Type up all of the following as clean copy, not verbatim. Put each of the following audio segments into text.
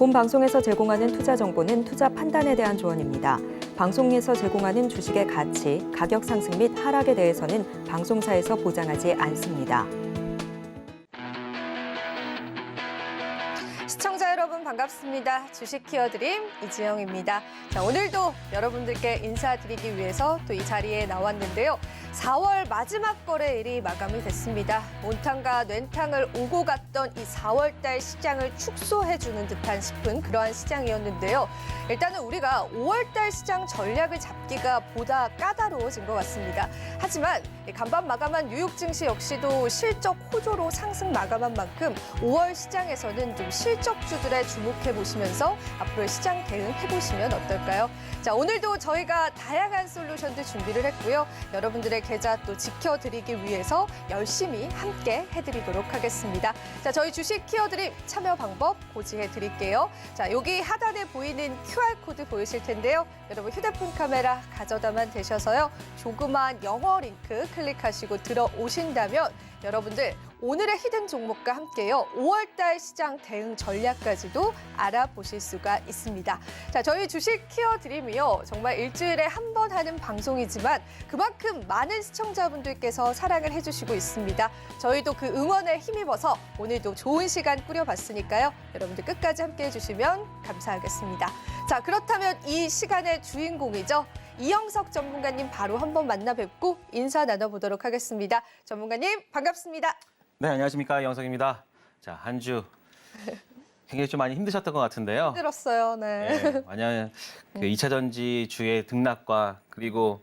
본 방송에서 제공하는 투자 정보는 투자 판단에 대한 조언입니다. 방송에서 제공하는 주식의 가치, 가격 상승 및 하락에 대해서는 방송사에서 보장하지 않습니다. 시청자 여러분 반갑습니다. 주식 키워드림 이지영입니다. 자, 오늘도 여러분들께 인사드리기 위해서 또 이 자리에 나왔는데요. 4월 마지막 거래일이 마감이 됐습니다. 온탕과 뇌탕을 오고 갔던 이 4월달 시장을 축소해주는 듯한 싶은 그러한 시장이었는데요. 일단은 우리가 5월달 시장 전략을 잡기가 보다 까다로워진 것 같습니다. 하지만 간밤 마감한 뉴욕 증시 역시도 실적 호조로 상승 마감한 만큼 5월 시장에서는 좀 실적주들에 주목해 보시면서 앞으로의 시장 대응해 보시면 어떨까요? 자, 오늘도 저희가 다양한 솔루션들 준비를 했고요. 여러분들의 계좌 또 지켜드리기 위해서 열심히 함께 해드리도록 하겠습니다. 자, 저희 주식 키워드림 참여 방법 고지해 드릴게요. 자, 여기 하단에 보이는 QR코드 보이실 텐데요. 여러분 휴대폰 카메라 가져다만 되셔서요. 조그만 영어 링크 클릭하시고 들어오신다면 여러분들 오늘의 히든 종목과 함께요. 5월달 시장 대응 전략까지도 알아보실 수가 있습니다. 자, 저희 주식 키워드림이요. 정말 일주일에 한 번 하는 방송이지만 그만큼 많은 시청자분들께서 사랑을 해주시고 있습니다. 저희도 그 응원에 힘입어서 오늘도 좋은 시간 꾸려봤으니까요. 여러분들 끝까지 함께해 주시면 감사하겠습니다. 자, 그렇다면 이 시간의 주인공이죠. 이영석 전문가님 바로 한번 만나 뵙고 인사 나눠보도록 하겠습니다. 전문가님 반갑습니다. 네, 안녕하십니까. 이영석입니다. 자, 한 주 굉장히 좀 많이 힘드셨던 것 같은데요. 힘들었어요. 네. 만약 그 2차 전지 주의 등락과 그리고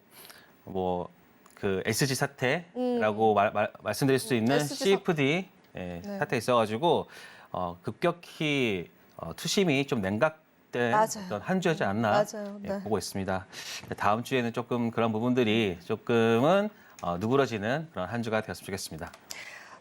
뭐 그 SG 사태라고 말씀드릴 수 있는 SG CFD 네. 사태 있어가지고 급격히 투심이 좀 냉각된 맞아요. 어떤 한 주였지 않나 맞아요. 네. 보고 있습니다. 다음 주에는 조금 그런 부분들이 조금은 누그러지는 그런 한 주가 되었으면 좋겠습니다.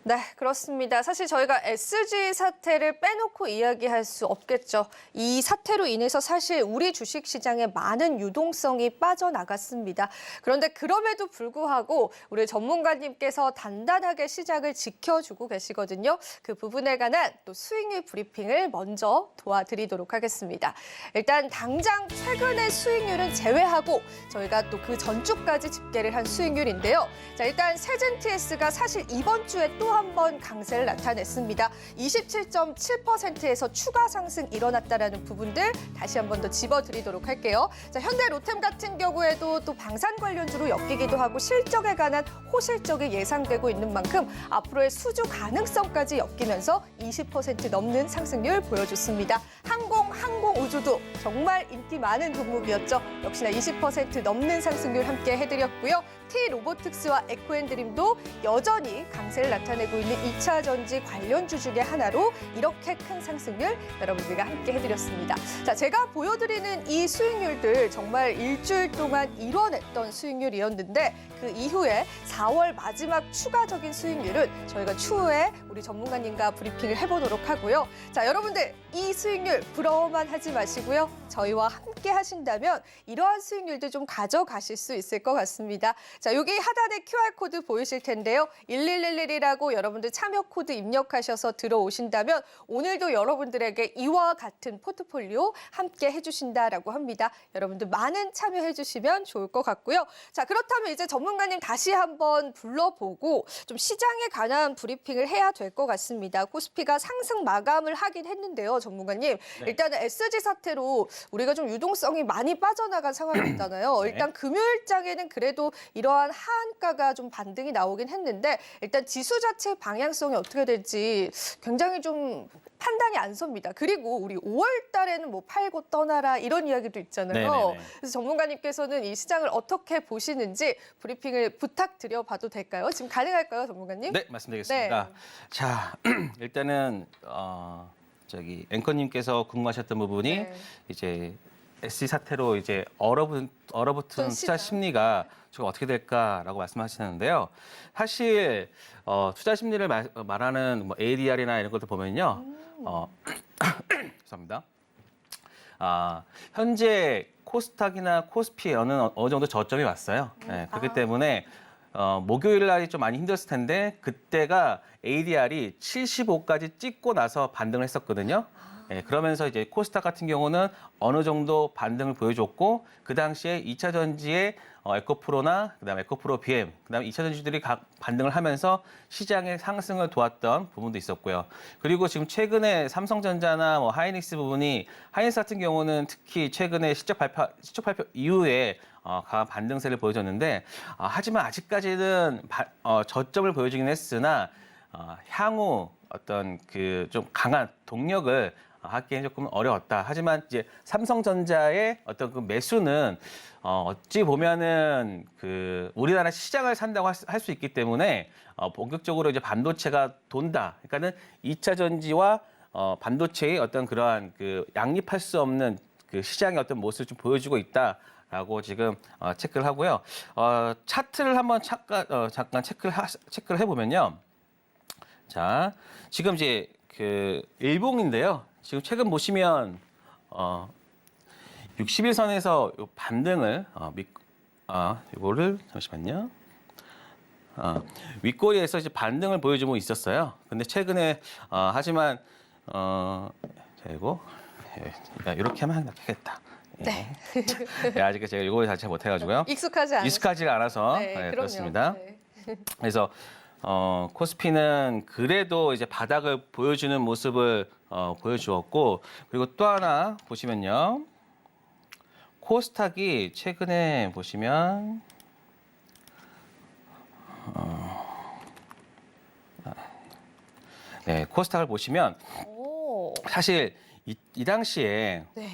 네, 그렇습니다. 사실 저희가 SG 사태를 빼놓고 이야기할 수 없겠죠. 이 사태로 인해서 사실 우리 주식시장의 많은 유동성이 빠져나갔습니다. 그런데 그럼에도 불구하고 우리 전문가님께서 단단하게 시장을 지켜주고 계시거든요. 그 부분에 관한 또 수익률 브리핑을 먼저 도와드리도록 하겠습니다. 일단 당장 최근의 수익률은 제외하고 저희가 또 그 전주까지 집계를 한 수익률인데요. 자, 일단 세젠TS가 사실 이번 주에 또 한 번 강세를 나타냈습니다. 27.7%에서 추가 상승 일어났다라는 부분들 다시 한 번 더 집어드리도록 할게요. 자, 현대 로템 같은 경우에도 또 방산 관련주로 엮이기도 하고 실적에 관한 호실적이 예상되고 있는 만큼 앞으로의 수주 가능성까지 엮이면서 20% 넘는 상승률 보여줬습니다. 항공우주도 정말 인기 많은 종목이었죠. 역시나 20% 넘는 상승률 함께 해드렸고요. T로보틱스와 에코앤드림도 여전히 강세를 나타내고 있는 2차 전지 관련주 중에 하나로 이렇게 큰 상승률 여러분들과 함께 해드렸습니다. 자, 제가 보여드리는 이 수익률들 정말 일주일 동안 이뤄냈던 수익률이었는데 그 이후에 4월 마지막 추가적인 수익률은 저희가 추후에 우리 전문가님과 브리핑을 해보도록 하고요. 자, 여러분들 이 수익률 부러워만 하지 마시고요. 저희와 함께 하신다면 이러한 수익률도 좀 가져가실 수 있을 것 같습니다. 자, 여기 하단에 QR코드 보이실 텐데요. 1111이라고 여러분들 참여 코드 입력하셔서 들어오신다면 오늘도 여러분들에게 이와 같은 포트폴리오 함께 해주신다라고 합니다. 여러분들 많은 참여해 주시면 좋을 것 같고요. 자, 그렇다면 이제 전문가님 다시 한번 불러보고 좀 시장에 관한 브리핑을 해야 될 것 같습니다. 코스피가 상승 마감을 하긴 했는데요, 전문가님. 네. 일단은 SG 사태로 우리가 좀 유동성이 많이 빠져나간 상황이었잖아요. 네. 일단 금요일장에는 그래도 이러한 하한가가 좀 반등이 나오긴 했는데 일단 지수 자체 방향성이 어떻게 될지 굉장히 좀 판단이 안 섭니다. 그리고 우리 5월 달에는 뭐 팔고 떠나라 이런 이야기도 있잖아요. 네네네. 그래서 전문가님께서는 이 시장을 어떻게 보시는지 브리핑을 부탁드려 봐도 될까요? 지금 가능할까요, 전문가님? 네, 말씀드리겠습니다. 네. 자, 일단은 저기 앵커님께서 궁금하셨던 부분이 네. 이제 SG 사태로 이제 얼어붙은 투자 심리가 저거 어떻게 될까라고 말씀하시는데요. 사실 투자 심리를 말하는 뭐 ADR이나 이런 것들 보면요. 죄송합니다. 현재 코스닥이나 코스피에 어느 정도 저점이 왔어요. 네, 그렇기 때문에 목요일 날이 좀 많이 힘들었을 텐데 그때가 ADR이 75까지 찍고 나서 반등을 했었거든요. 예, 그러면서 이제 코스닥 같은 경우는 어느 정도 반등을 보여줬고 그 당시에 2차 전지의 에코프로나 그다음에 에코프로 BM, 그다음에 2차 전지들이 각 반등을 하면서 시장의 상승을 도왔던 부분도 있었고요. 그리고 지금 최근에 삼성전자나 뭐 하이닉스 부분이 하이닉스 같은 경우는 특히 최근에 실적 발표 이후에 강한 반등세를 보여줬는데 하지만 아직까지는 저점을 보여주긴 했으나 향후 어떤 그 좀 강한 동력을 하기엔 조금 어려웠다. 하지만 이제 삼성전자의 어떤 그 매수는 어찌 보면은 그 우리나라 시장을 산다고 할 수 있기 때문에 본격적으로 이제 반도체가 돈다. 그러니까는 2차 전지와 반도체의 어떤 그러한 그 양립할 수 없는 그 시장의 어떤 모습을 좀 보여주고 있다라고 지금 체크를 하고요. 차트를 한번 잠깐 체크를 해보면요. 자, 지금 이제 그 일봉인데요. 지금 최근 보시면 60일선에서 요 반등을 이거를 잠시만요. 윗꼬리에서 이제 반등을 보여주고 있었어요. 근데 최근에 하지만 이거 이렇게 하면 낫겠다. 네. 아직 제가 이거 자체 못 해가지고요. 익숙하지 않아서 네, 그렇습니다. 네. 그래서 코스피는 그래도 이제 바닥을 보여주는 모습을 보여주었고, 그리고 또 하나 보시면요. 코스닥이 최근에 보시면 네, 코스닥을 보시면 오. 사실 이 당시에 네.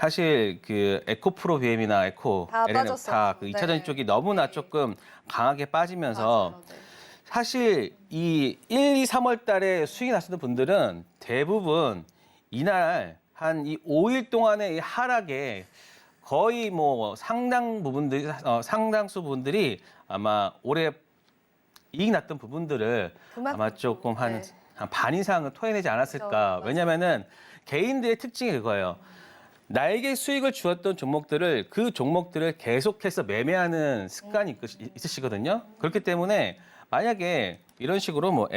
사실 그 에코프로 BM이나 에코 다 LNM 빠졌었죠. 다그 2차 전지 네. 쪽이 너무나 네. 조금 강하게 빠지면서 맞아요. 네. 사실 이 1, 2, 3월 달에 수익이 났었던 분들은 대부분 이날 한 이 5일 동안의 이 하락에 거의 뭐 상당수 분들이 아마 올해 이익 났던 부분들을 아마 조금 한 반 이상은 토해내지 않았을까. 그렇죠. 왜냐면은 개인들의 특징이 그거예요. 나에게 수익을 주었던 종목들을 그 종목들을 계속해서 매매하는 습관이 있으시거든요. 그렇기 때문에 만약에 이런 식으로 뭐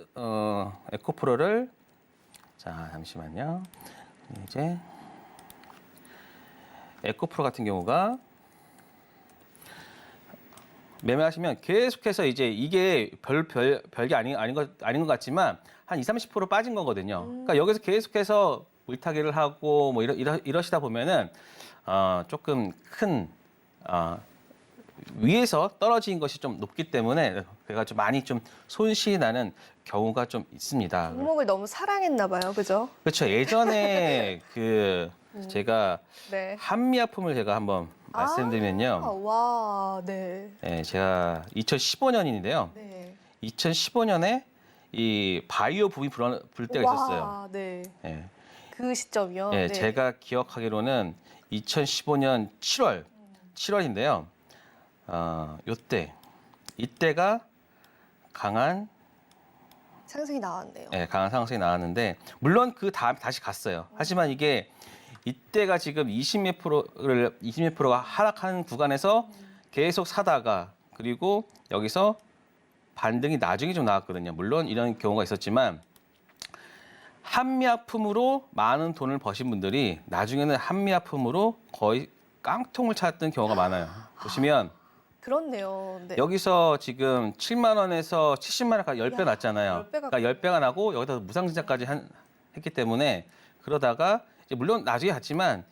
에코프로를 자 잠시만요. 이제 에코프로 같은 경우가 매매하시면 계속해서 이제 이게 별게 아닌 것 같지만 한 20-30% 빠진 거거든요. 그러니까 여기서 계속해서 물타기를 하고 뭐 이러시다 보면은 조금 큰 위에서 떨어진 것이 좀 높기 때문에 그래가 좀 많이 좀 손실이 나는 경우가 좀 있습니다. 종목을 너무 사랑했나 봐요. 그죠? 그렇죠. 예전에 그 제가 네. 한미약품을 제가 한번 말씀드리면요. 와, 네. 네, 제가 2015년인데요. 네. 2015년에 이 바이오 붐이 불 때가 있었어요. 와, 네. 네. 그 시점이요. 네, 네. 제가 기억하기로는 2015년 7월인데요. 이때가 강한 상승이 나왔네요. 네, 강한 상승이 나왔는데 물론 그 다음 다시 갔어요. 하지만 이게 이때가 지금 20몇 프로가 하락하는 구간에서 계속 사다가 그리고 여기서 반등이 나중에 좀 나왔거든요. 물론 이런 경우가 있었지만 한미약품으로 많은 돈을 버신 분들이 나중에는 한미약품으로 거의 깡통을 찾았던 경우가 많아요. 보시면 그렇네요. 네. 여기서 지금 7만 원에서 70만 원까지 10배 났잖아요. 10배가 그러니까 10배가 나고 여기다 무상증자까지 했기 때문에 그러다가 이제 물론 나중에 갔지만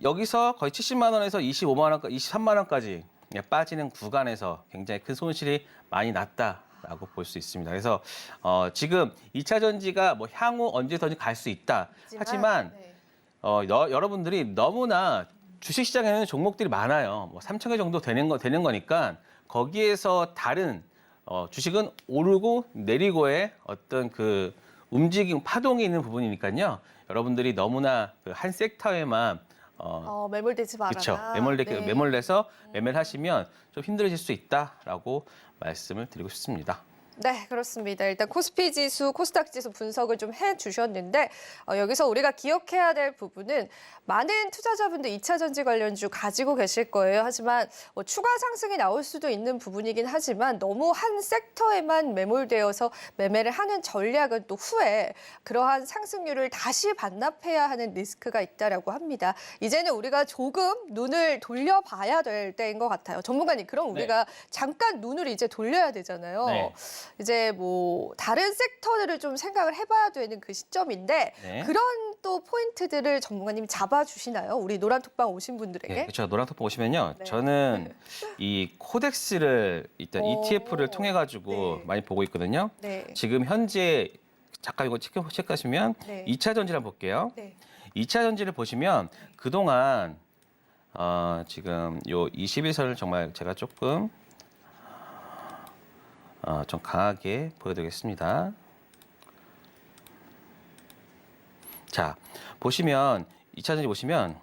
여기서 거의 70만 원에서 25만 원, 23만 원까지 빠지는 구간에서 굉장히 큰 손실이 많이 났다라고 볼 수 있습니다. 그래서 지금 2차 전지가 뭐 향후 언제든지 갈 수 있다. 하지만 네. 여러분들이 너무나 주식시장에는 종목들이 많아요. 뭐 3천 개 정도 되는 거니까 거기에서 다른 주식은 오르고 내리고의 어떤 그 움직임 파동이 있는 부분이니까요. 여러분들이 너무나 그 한 섹터에만 매몰되지 말아라. 그렇죠. 네. 매몰돼서 매매를 하시면 좀 힘들어질 수 있다라고 말씀을 드리고 싶습니다. 네, 그렇습니다. 일단 코스피 지수, 코스닥 지수 분석을 좀 해주셨는데 여기서 우리가 기억해야 될 부분은 많은 투자자분들 2차 전지 관련주 가지고 계실 거예요. 하지만 추가 상승이 나올 수도 있는 부분이긴 하지만 너무 한 섹터에만 매몰되어서 매매를 하는 전략은 또 후에 그러한 상승률을 다시 반납해야 하는 리스크가 있다라고 합니다. 이제는 우리가 조금 눈을 돌려봐야 될 때인 것 같아요. 전문가님, 그럼 우리가 잠깐 눈을 이제 돌려야 되잖아요. 네. 이제 뭐 다른 섹터들을 좀 생각을 해봐야 되는 그 시점인데 네. 그런 또 포인트들을 전문가님이 잡아주시나요? 우리 노란톡방 오신 분들에게? 네, 그렇죠. 노란톡방 오시면요. 네. 저는 이 코덱스를 일단 오. ETF를 통해 가지고 네. 많이 보고 있거든요. 네. 지금 현재 잠깐 이거 체크하시면 네. 2차 전지를 한번 볼게요. 네. 2차 전지를 보시면 그동안 지금 요 21선을 정말 제가 조금 좀 강하게 보여드리겠습니다. 자, 보시면 2차 전지 보시면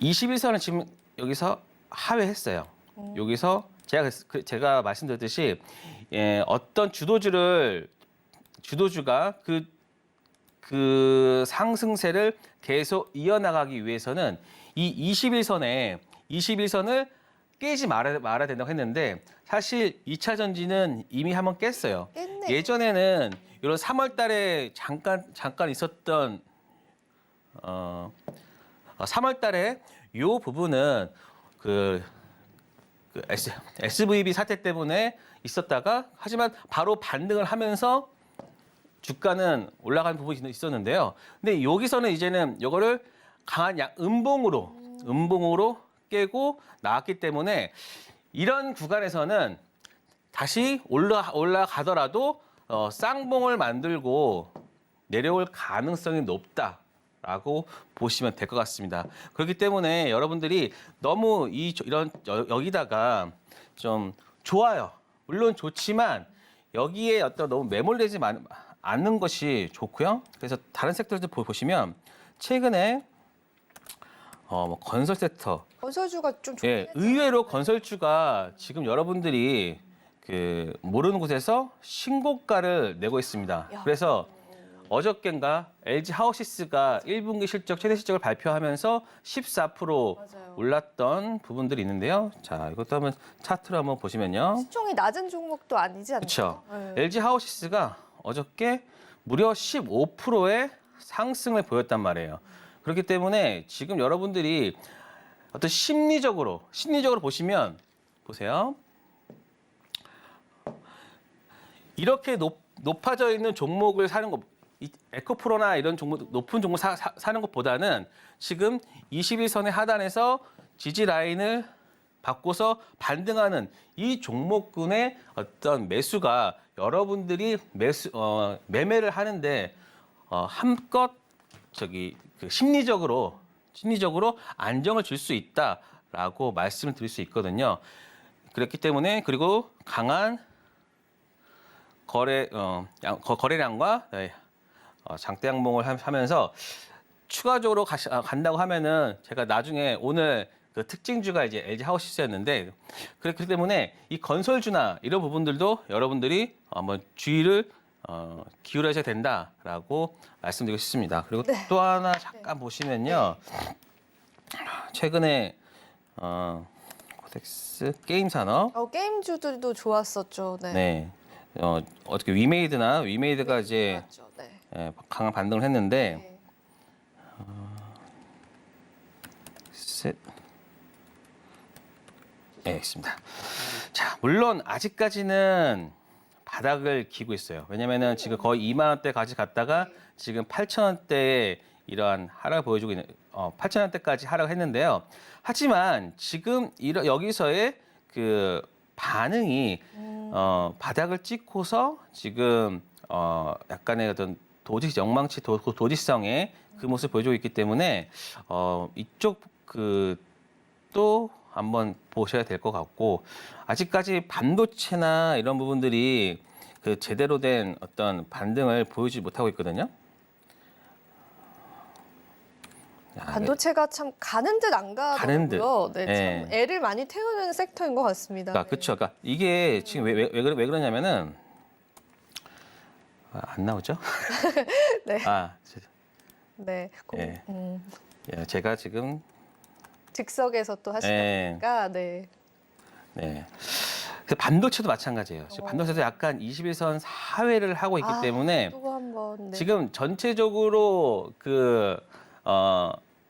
21선을 지금 여기서 하회했어요. 여기서 제가 말씀드렸듯이 어떤 주도주가 그 상승세를 계속 이어나가기 위해서는 이 21선을 깨지 말아야 된다고 했는데 사실 2차 전지는 이미 한번 깼어요. 깼네요. 예전에는 이런 3월 달에 잠깐 있었던 3월 달에 이 부분은 그 SVB 사태 때문에 있었다가 하지만 바로 반등을 하면서 주가는 올라간 부분이 있었는데요. 근데 여기서는 이제는 이거를 강한 음봉으로 깨고 나왔기 때문에 이런 구간에서는 다시 올라가더라도 쌍봉을 만들고 내려올 가능성이 높다라고 보시면 될 것 같습니다. 그렇기 때문에 여러분들이 너무 여기다가 좀 좋아요. 물론 좋지만 여기에 너무 매몰되지 않는 것이 좋고요. 그래서 다른 섹터들 보시면 최근에 건설 섹터, 건설주가 좀 좋긴 했죠. 의외로 건설주가 지금 여러분들이 모르는 곳에서 신고가를 내고 있습니다. 야. 그래서 어저께인가 LG 하우시스가 1분기 실적 최대 실적을 발표하면서 14% 맞아요. 올랐던 부분들이 있는데요. 자, 이것도 한번 차트로 한번 보시면요. 시총이 낮은 종목도 아니지 않나요? 그렇죠. 네. LG 하우시스가 어저께 무려 15%의 상승을 보였단 말이에요. 그렇기 때문에 지금 여러분들이 어떤 심리적으로 보시면 보세요. 이렇게 높아져 있는 종목을 사는 것, 에코프로나 이런 종목, 높은 종목 사는 것보다는 지금 21선의 하단에서 지지 라인을 바꿔서 반등하는 이 종목군의 어떤 매수가 여러분들이 매매를 하는데 한껏 심리적으로 안정을 줄 수 있다라고 말씀을 드릴 수 있거든요. 그렇기 때문에 그리고 강한 거래량과 장대 양봉을 하면서 추가적으로 간다고 하면은 제가 나중에 오늘 그 특징주가 이제 LG 하우시스였는데 그렇기 때문에 이 건설주나 이런 부분들도 여러분들이 한번 주의를 기울여야 된다라고 말씀드리고 싶습니다. 그리고 또 하나 잠깐 보시면요. 최근에 코덱스 게임 산업 게임주들도 좋았었죠. 네. 네. 어떻게 위메이드가 이제 좋았죠. 네. 강한 반등을 했는데 네. 네, 있습니다. 자, 물론 아직까지는 바닥을 기고 있어요. 왜냐면은 지금 거의 2만 원대까지 갔다가 지금 8천 원대에 이러한 하락을 보여주고 있는 8천 원대까지 하락을 했는데요. 하지만 지금 여기서의 그 반응이 바닥을 찍고서 지금 약간의 어떤 도지성의 그 모습을 보여주고 있기 때문에 이쪽 또 한번 보셔야 될 것 같고 아직까지 반도체나 이런 부분들이 그 제대로 된 어떤 반등을 보여주지 못하고 있거든요. 반도체가 참 가는 듯 안 가는 듯. 가더라고요. 네, 예. 참 애를 많이 태우는 섹터인 것 같습니다. 그러니까 그렇죠. 그러니까 이게 지금 왜 그러냐면은 안 나오죠? 네. 네. 네. 예, 제가 지금 즉석에서 또 하시다 보니까 네. 네. 그 반도체도 마찬가지예요. 지금 반도체도 약간 21선 사회를 하고 있기 때문에 또 한번 네. 지금 전체적으로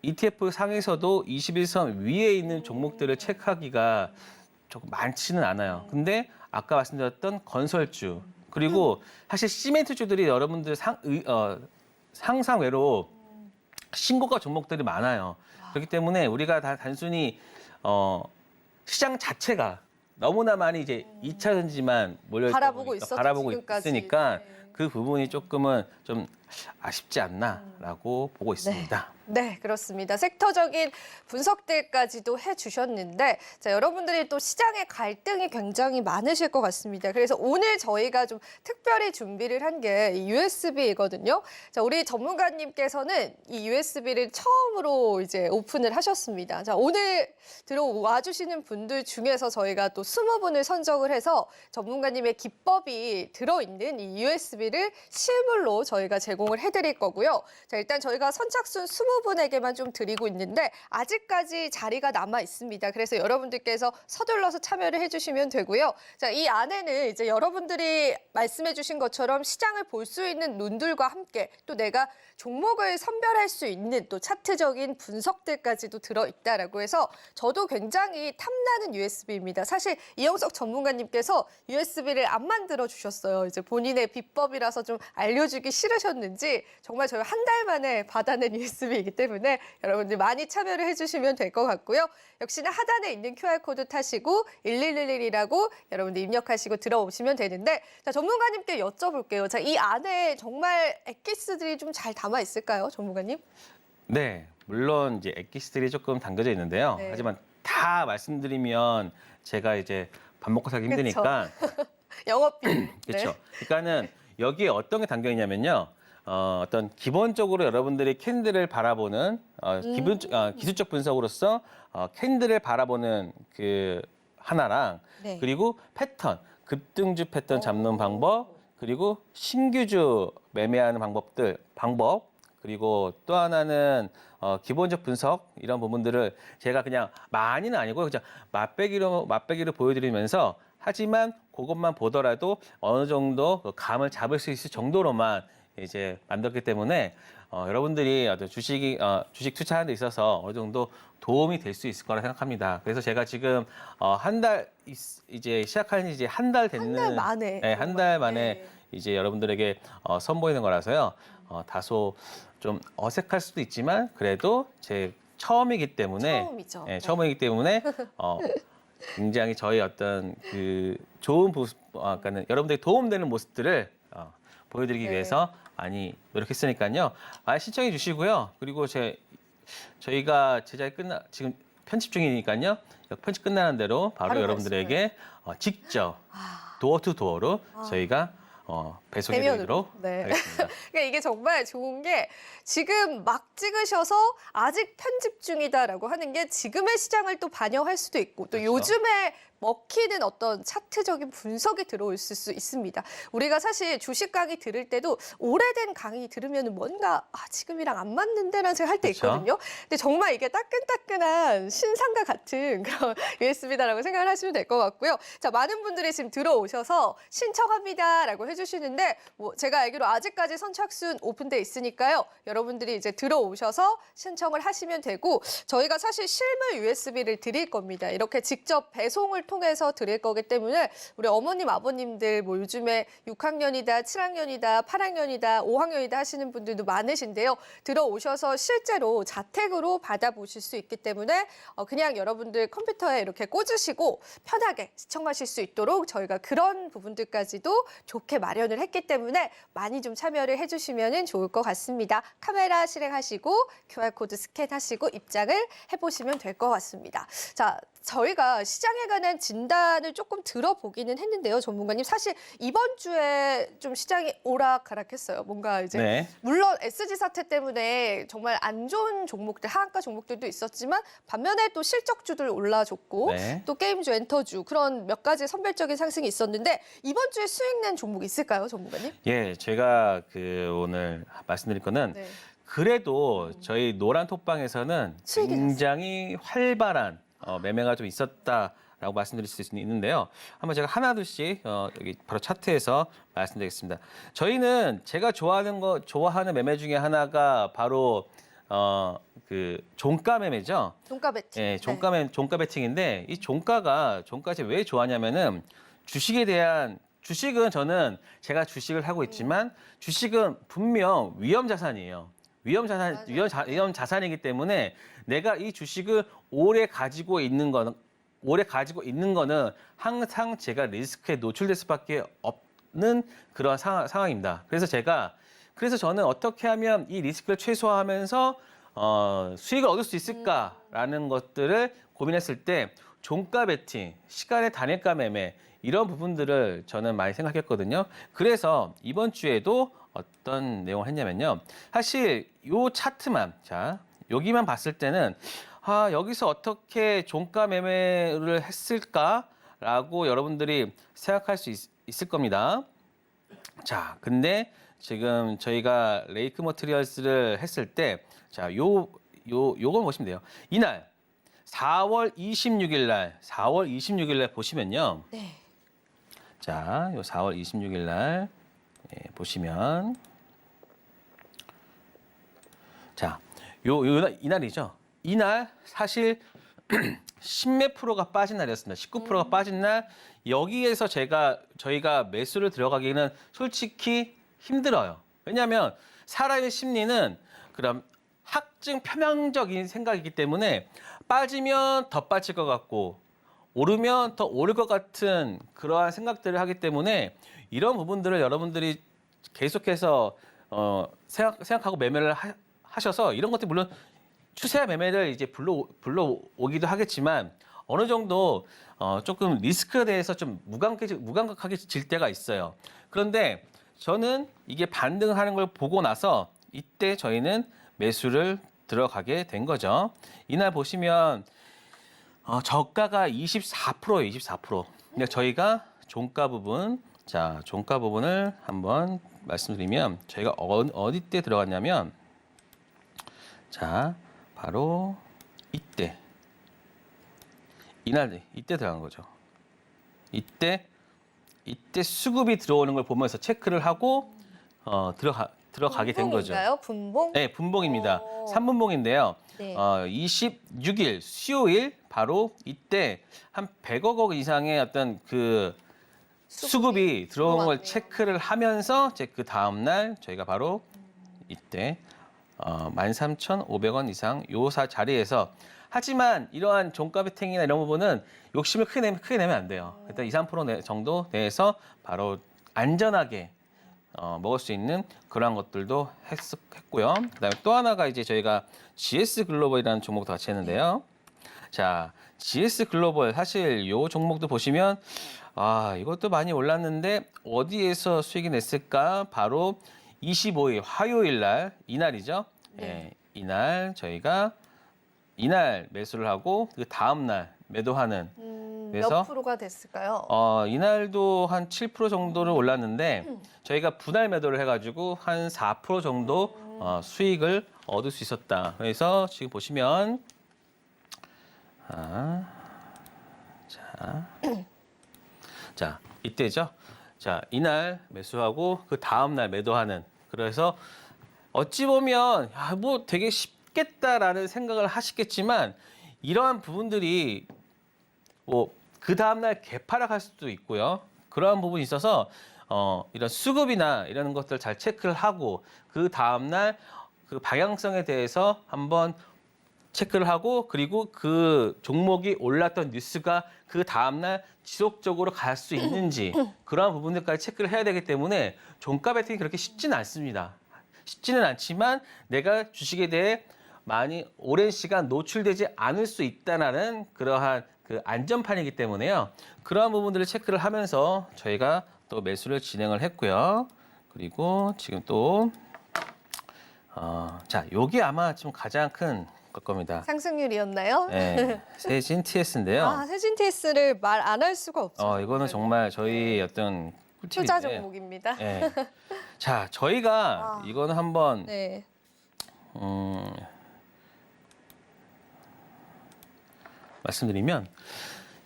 ETF 상에서도 21선 위에 있는 종목들을 체크하기가 조금 많지는 않아요. 근데 아까 말씀드렸던 건설주 그리고 사실 시멘트주들이 여러분들 상상 외로 신고가 종목들이 많아요. 그렇기 때문에 우리가 단순히 시장 자체가 너무나 많이 이제 2차 전지만 몰려 바라보고 바라보고 지금까지. 있으니까 네. 그 부분이 조금은 좀 아쉽지 않나라고 보고 있습니다. 네, 그렇습니다. 섹터적인 분석들까지도 해주셨는데, 자, 여러분들이 또 시장의 갈등이 굉장히 많으실 것 같습니다. 그래서 오늘 저희가 좀 특별히 준비를 한 게 이 USB이거든요. 자, 우리 전문가님께서는 이 USB를 처음으로 이제 오픈을 하셨습니다. 자, 오늘 들어와 주시는 분들 중에서 저희가 또 20분을 선정을 해서 전문가님의 기법이 들어있는 이 USB를 실물로 저희가 제공을 해드릴 거고요. 자, 일단 저희가 선착순 20분에게만 좀 드리고 있는데 아직까지 자리가 남아 있습니다. 그래서 여러분들께서 서둘러서 참여를 해주시면 되고요. 자, 이 안에는 이제 여러분들이 말씀해주신 것처럼 시장을 볼 수 있는 눈들과 함께 또 내가 종목을 선별할 수 있는 또 차트적인 분석들까지도 들어있다라고 해서 저도 굉장히 탐나는 USB입니다. 사실 이영석 전문가님께서 USB를 안 만들어 주셨어요. 이제 본인의 비법이라서 좀 알려주기 싫으셨는지 정말 저희 한 달 만에 받아낸 USB이기 때문에 여러분들 많이 참여를 해주시면 될 것 같고요. 역시나 하단에 있는 QR코드 타시고 1111이라고 여러분들 입력하시고 들어오시면 되는데 자, 전문가님께 여쭤볼게요. 자, 이 안에 정말 엑기스들이 좀 잘 담아 있을까요, 전문가님? 네, 물론 이제 엑기스들이 조금 담겨져 있는데요. 네. 하지만 다 말씀드리면 제가 이제 밥 먹고 살기 힘드니까 영업비. 그렇죠. 그러니까는 여기에 어떤 게 담겨 있냐면요. 어떤 기본적으로 여러분들이 캔들을 바라보는 기술적 분석으로서 캔들을 바라보는 그 하나랑 네. 그리고 패턴, 급등주 패턴 잡는 방법, 그리고 신규주 매매하는 방법, 그리고 또 하나는 기본적 분석 이런 부분들을 제가 그냥 많이는 아니고 그냥 맛배기로 보여드리면서 하지만 그것만 보더라도 어느 정도 그 감을 잡을 수 있을 정도로만 이제 만들었기 때문에 여러분들이 어떤 주식 투자하는 데 있어서 어느 정도 도움이 될 수 있을 거라 생각합니다. 그래서 제가 지금 한 달 이제 시작한 지 이제 한 달 됐는 한 달 만에. 네, 한 달 만에 네. 이제 여러분들에게 선보이는 거라서요. 다소 좀 어색할 수도 있지만 그래도 제 처음이기 때문에 처음이죠. 네, 네. 처음이기 때문에 굉장히 저희 어떤 그 좋은 그러니까는 여러분들에게 도움되는 모습들을 보여드리기 네. 위해서 많이 노력했으니까요. 많이 신청해 주시고요. 그리고 저희가 제작이 지금 편집 중이니까요. 편집 끝나는 대로 바로 여러분들에게 직접 도어 투 도어로 저희가 배송해 드리도록 네. 하겠습니다. 그러니까 이게 정말 좋은 게 지금 막 찍으셔서 아직 편집 중이다라고 하는 게 지금의 시장을 또 반영할 수도 있고 또 그렇죠. 요즘에 먹히는 어떤 차트적인 분석이 들어올 수 있습니다. 우리가 사실 주식 강의 들을 때도 오래된 강의 들으면 뭔가 지금이랑 안 맞는데라는 생각 할 때 그렇죠. 있거든요. 근데 정말 이게 따끈따끈한 신상과 같은 그런 USB다라고 생각을 하시면 될 것 같고요. 자, 많은 분들이 지금 들어오셔서 신청합니다라고 해주시는데 뭐 제가 알기로 아직까지 선착순 오픈돼 있으니까요. 여러분들이 이제 들어오셔서 신청을 하시면 되고 저희가 사실 실물 USB를 드릴 겁니다. 이렇게 직접 배송을 통해서 드릴 거기 때문에 우리 어머님, 아버님들 뭐 요즘에 6학년이다, 7학년이다, 8학년이다, 5학년이다 하시는 분들도 많으신데요. 들어오셔서 실제로 자택으로 받아보실 수 있기 때문에 그냥 여러분들 컴퓨터에 이렇게 꽂으시고 편하게 시청하실 수 있도록 저희가 그런 부분들까지도 좋게 마련을 했기 때문에 많이 좀 참여를 해주시면 좋을 것 같습니다. 카메라 실행하시고 QR코드 스캔하시고 입장을 해보시면 될 것 같습니다. 자, 저희가 시장에 관한 진단을 조금 들어보기는 했는데요, 전문가님. 사실 이번 주에 좀 시장이 오락가락했어요. 뭔가 이제 네. 물론 SG 사태 때문에 정말 안 좋은 종목들, 하한가 종목들도 있었지만 반면에 또 실적주들 올라줬고 네. 또 게임주, 엔터주 그런 몇 가지 선별적인 상승이 있었는데 이번 주에 수익 낸 종목 있을까요, 전문가님? 예, 제가 오늘 말씀드릴 거는 네. 그래도 저희 노란 톡방에서는 수익이 굉장히 활발한 매매가 좀 있었다라고 말씀드릴 수 있는데요. 한번 제가 하나둘씩 여기 바로 차트에서 말씀드리겠습니다. 저희는 제가 좋아하는 매매 중에 하나가 바로 그 종가 매매죠. 종가 베팅. 예, 종가 베팅인데 이 종가가 왜 좋아하냐면은 주식은 저는 제가 주식을 하고 있지만 주식은 분명 위험 자산이에요. 위험 자산이기 때문에 내가 이 주식을 오래 가지고 있는 거는 항상 제가 리스크에 노출될 수밖에 없는 그런 상황입니다. 그래서 저는 어떻게 하면 이 리스크를 최소화하면서 수익을 얻을 수 있을까라는 것들을 고민했을 때 종가 베팅, 시간의 단일가 매매 이런 부분들을 저는 많이 생각했거든요. 그래서 이번 주에도 어떤 내용을 했냐면요. 사실 요 차트만, 여기만 봤을 때는 여기서 어떻게 종가 매매를 했을까라고 여러분들이 생각할 수 있을 겁니다. 자, 근데 지금 저희가 레이크 머티리얼스를 했을 때, 요거 보시면 돼요. 이날 4월 26일 날 보시면요. 네. 자, 요 4월 26일 날 보시면 이날이죠. 이날 사실 10몇 프로가 빠진 날이었습니다. 19%가 빠진 날 여기에서 저희가 매수를 들어가기는 솔직히 힘들어요. 왜냐하면 사람의 심리는 그럼 확증 표면적인 생각이기 때문에 빠지면 더 빠질 것 같고 오르면 더 오를 것 같은 그러한 생각들을 하기 때문에 이런 부분들을 여러분들이 계속해서 생각하고 매매를 하셔서 이런 것들 물론 추세와 매매를 이제 불러오기도 하겠지만 어느 정도 조금 리스크에 대해서 좀 무감각하게 질 때가 있어요. 그런데 저는 이게 반등하는 걸 보고 나서 이때 저희는 매수를 들어가게 된 거죠. 이날 보시면 저가가 24%예요, 24%. 근데 저희가 종가 부분을 한번 말씀드리면 저희가 어디 때 들어갔냐면 바로 이때 들어간 거죠. 이때 수급이 들어오는 걸 보면서 체크를 하고 들어가게 된 거죠. 분봉인가요? 분봉? 네, 분봉입니다. 오. 3분봉인데요. 네. 26일 수요일 바로 이때 한 100억 원 이상의 어떤 그 수급이 들어온 걸 들어왔네요. 체크를 하면서 그 다음 날 저희가 바로 이때 13,500원 이상 요 자리에서 하지만 이러한 종가 베팅이나 이런 부분은 욕심을 크게 내면 안 돼요. 일단 2, 3% 정도 내에서 바로 안전하게 먹을 수 있는 그런 것들도 했고요. 그다음에 또 하나가 이제 저희가 GS 글로벌이라는 종목도 같이 했는데요. 자, GS 글로벌 사실 요 종목도 보시면 이것도 많이 올랐는데 어디에서 수익이 냈을까? 바로 25일 화요일 날 이날이죠. 네. 이날 저희가 이날 매수를 하고 그 다음 날 매도하는 몇 그래서 프로가 됐을까요? 이날도 한 7% 정도를 올랐는데 저희가 분할 매도를 해가지고 한 4% 정도 수익을 얻을 수 있었다. 그래서 지금 보시면 이때죠. 자, 이날 매수하고 그 다음 날 매도하는. 그래서 어찌 보면 뭐 되게 쉽겠다라는 생각을 하시겠지만 이러한 부분들이 뭐 그 다음날 개파락할 수도 있고요. 그러한 부분이 있어서 이런 수급이나 이런 것들 잘 체크를 하고 그 다음날 그 방향성에 대해서 한번 체크를 하고 그리고 그 종목이 올랐던 뉴스가 그 다음날 지속적으로 갈 수 있는지 그러한 부분들까지 체크를 해야 되기 때문에 종가 베팅이 그렇게 쉽지는 않습니다. 쉽지는 않지만 내가 주식에 대해 많이 오랜 시간 노출되지 않을 수 있다는 그러한 그 안전판이기 때문에요. 그러한 부분들을 체크를 하면서 저희가 또 매수를 진행을 했고요. 그리고 지금 또 자, 요게 아마 좀 가장 큰 걸 겁니다. 상승률이었나요? 네, 세진 TS인데요. 아, 세진 TS를 말 안 할 수가 없죠. 이거는 정말 저희 어떤 꿀팁인데. 투자 종목입니다. 네. 자, 저희가 이거는 한번 네. 말씀드리면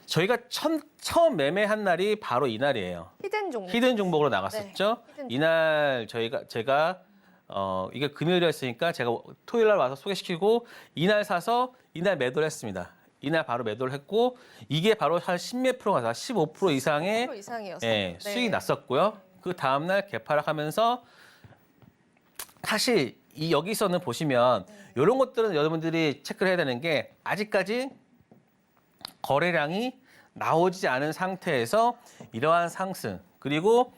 저희가 처음 매매한 날이 바로 이날이에요. 히든 종목. 히든 종목으로 나갔었죠. 네, 히든 이날 제가 이게 금요일이었으니까 제가 토요일 날 와서 소개시키고 이날 사서 이날 매도를 했습니다. 이날 바로 매도를 했고 이게 바로 한 10몇 프로가 15% 이상의 10% 이상이었어요. 예, 수익이 났었고요. 그 다음 날 개파락하면서 사실 여기서는 보시면 이런 것들은 여러분들이 체크를 해야 되는 게 아직까지 거래량이 나오지 않은 상태에서 이러한 상승 그리고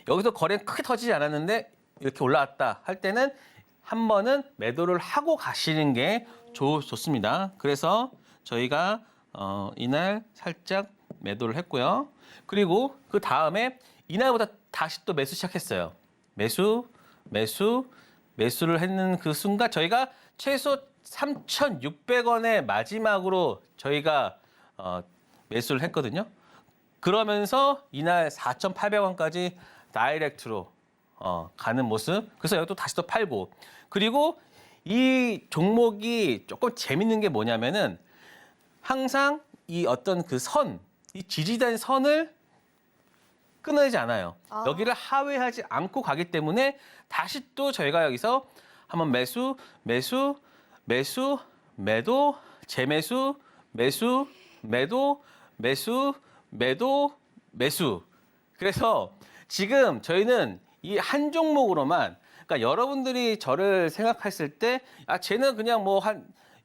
여기서 거래는 크게 터지지 않았는데 이렇게 올라왔다 할 때는 한 번은 매도를 하고 가시는 게 좋습니다. 그래서 저희가 이날 살짝 매도를 했고요. 그리고 그 다음에 이날보다 다시 또 매수 시작했어요. 매수를 했는 그 순간 저희가 최소 3,600원에 마지막으로 저희가 매수를 했거든요. 그러면서 이날 4,800원까지 다이렉트로 가는 모습. 그래서 여기 또 다시 또 팔고. 그리고 이 종목이 조금 재밌는 게 뭐냐면은 항상 이 어떤 그 이 지지된 선을 끊어내지 않아요. 여기를 하회하지 않고 가기 때문에 다시 또 저희가 여기서 한번 매도, 재매수, 매도. 그래서 지금 저희는 이 한 종목으로만, 그러니까 여러분들이 저를 생각했을 때, 쟤는 그냥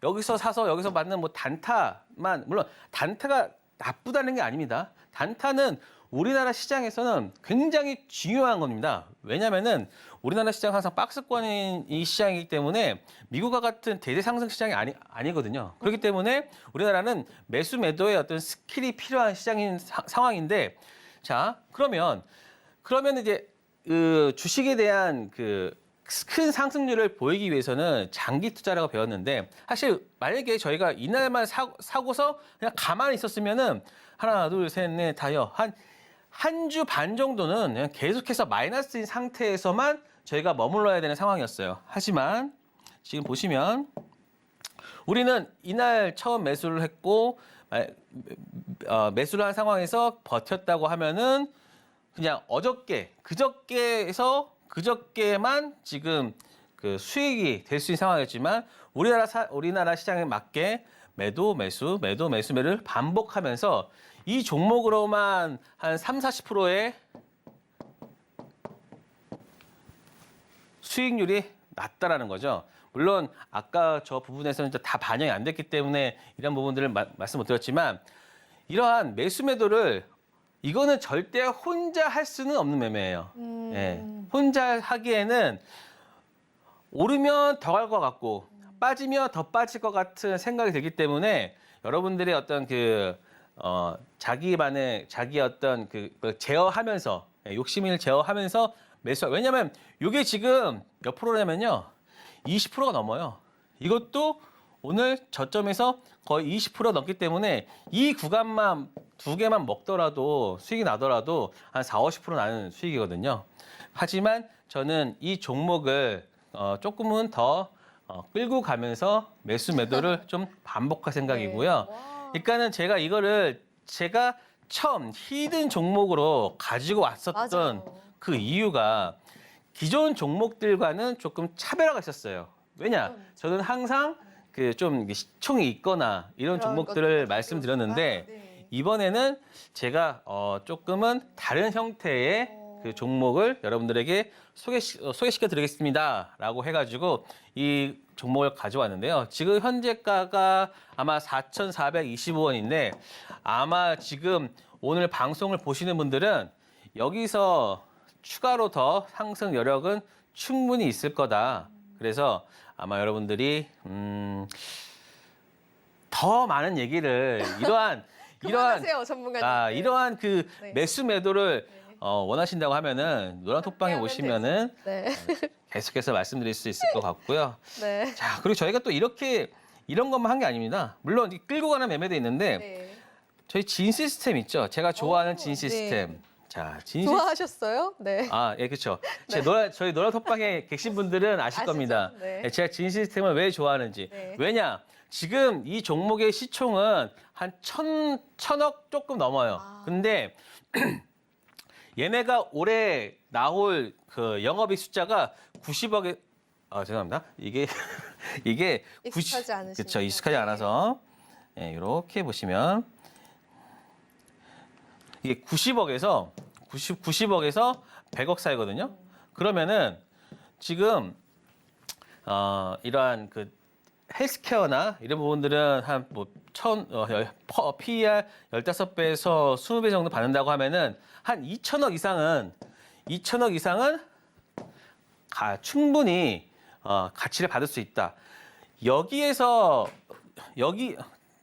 여기서 사서 여기서 맞는 단타만, 물론 단타가 나쁘다는 게 아닙니다. 단타는 우리나라 시장에서는 굉장히 중요한 겁니다. 왜냐면은 우리나라 시장 항상 박스권인 이 시장이기 때문에 미국과 같은 대대 상승 시장이 아니거든요. 그렇기 때문에 우리나라는 매도의 어떤 스킬이 필요한 시장인 상황인데, 자, 그러면 이제 그 주식에 대한 그 큰 상승률을 보이기 위해서는 장기 투자라고 배웠는데, 사실 만약에 저희가 이날만 사고서 그냥 가만히 있었으면은 하나, 둘, 셋, 넷, 다여 한 주 반 정도는 그냥 계속해서 마이너스인 상태에서만 저희가 머물러야 되는 상황이었어요. 하지만 지금 보시면 우리는 이날 처음 매수를 했고 매수를 한 상황에서 버텼다고 하면은 그냥 그저께만 지금 그 수익이 될 수 있는 상황이었지만 우리나라 시장에 맞게 매도를 반복하면서 이 종목으로만 한 30-40%의 수익률이 낮다라는 거죠. 물론 아까 저 부분에서는 다 반영이 안 됐기 때문에 이런 부분들을 말씀 못 드렸지만, 이러한 매도를 이거는 절대 혼자 할 수는 없는 매매예요. 예, 혼자 하기에는 오르면 더 갈 것 같고 빠지면 더 빠질 것 같은 생각이 들기 때문에 여러분들의 어떤 자기 어떤 그걸 제어하면서, 욕심을 제어하면서 왜냐면 이게 지금 몇 프로냐면요, 20%가 넘어요. 이것도 오늘 저점에서 거의 20% 넘기 때문에 이 구간만 두 개만 먹더라도 수익이 나더라도 한 40-50% 나는 수익이거든요. 하지만 저는 이 종목을 조금은 더 끌고 가면서 매도를 좀 반복할 생각이고요. 그러니까는 제가 처음 히든 종목으로 가지고 왔었던 맞아요. 그 이유가 기존 종목들과는 조금 차별화가 있었어요. 왜냐? 저는 항상 좀 시총이 있거나 이런 그런 종목들을 것들을 말씀드렸는데, 네. 이번에는 제가 조금은 다른 형태의 그 종목을 여러분들에게 소개시켜 드리겠습니다라고 해가지고 이 종목을 가져왔는데요. 지금 현재가가 아마 4,425원인데 아마 지금 오늘 방송을 보시는 분들은 여기서 추가로 더 상승 여력은 충분히 있을 거다. 그래서 아마 여러분들이 더 더 많은 얘기를 그만하세요, 전문가님. 이러한 그 네. 매수 매도를 원하신다고 하면은 노란톡방에 하면 오시면은 네. 계속해서 말씀드릴 수 있을 것 같고요. 네. 자, 그리고 저희가 또 이런 것만 한 게 아닙니다. 물론 이 끌고 가는 매매도 있는데 네. 저희 진 시스템 있죠. 제가 좋아하는 진 네. 시스템. 자, 진 시스템. 좋아하셨어요? 네. 예, 그렇죠. 저희 노란톡방에 계신 분들은 아실 아시죠? 겁니다. 네. 제가 진 시스템을 왜 좋아하는지. 네. 왜냐? 지금 이 종목의 시총은 한 천억 조금 넘어요. 아. 근데 얘네가 올해 나올 그 영업이익 숫자가 90억에 죄송합니다. 이게 익숙하지 않으시니까. 그렇죠. 익숙하지 않아서 이렇게 보시면 이게 90억에서 100억 사이거든요. 그러면은 지금 이러한 그 헬스케어나 이런 부분들은 한뭐 PER 15배에서 20배 정도 받는다고 하면은 한 2천억 이상은 충분히 가치를 받을 수 있다.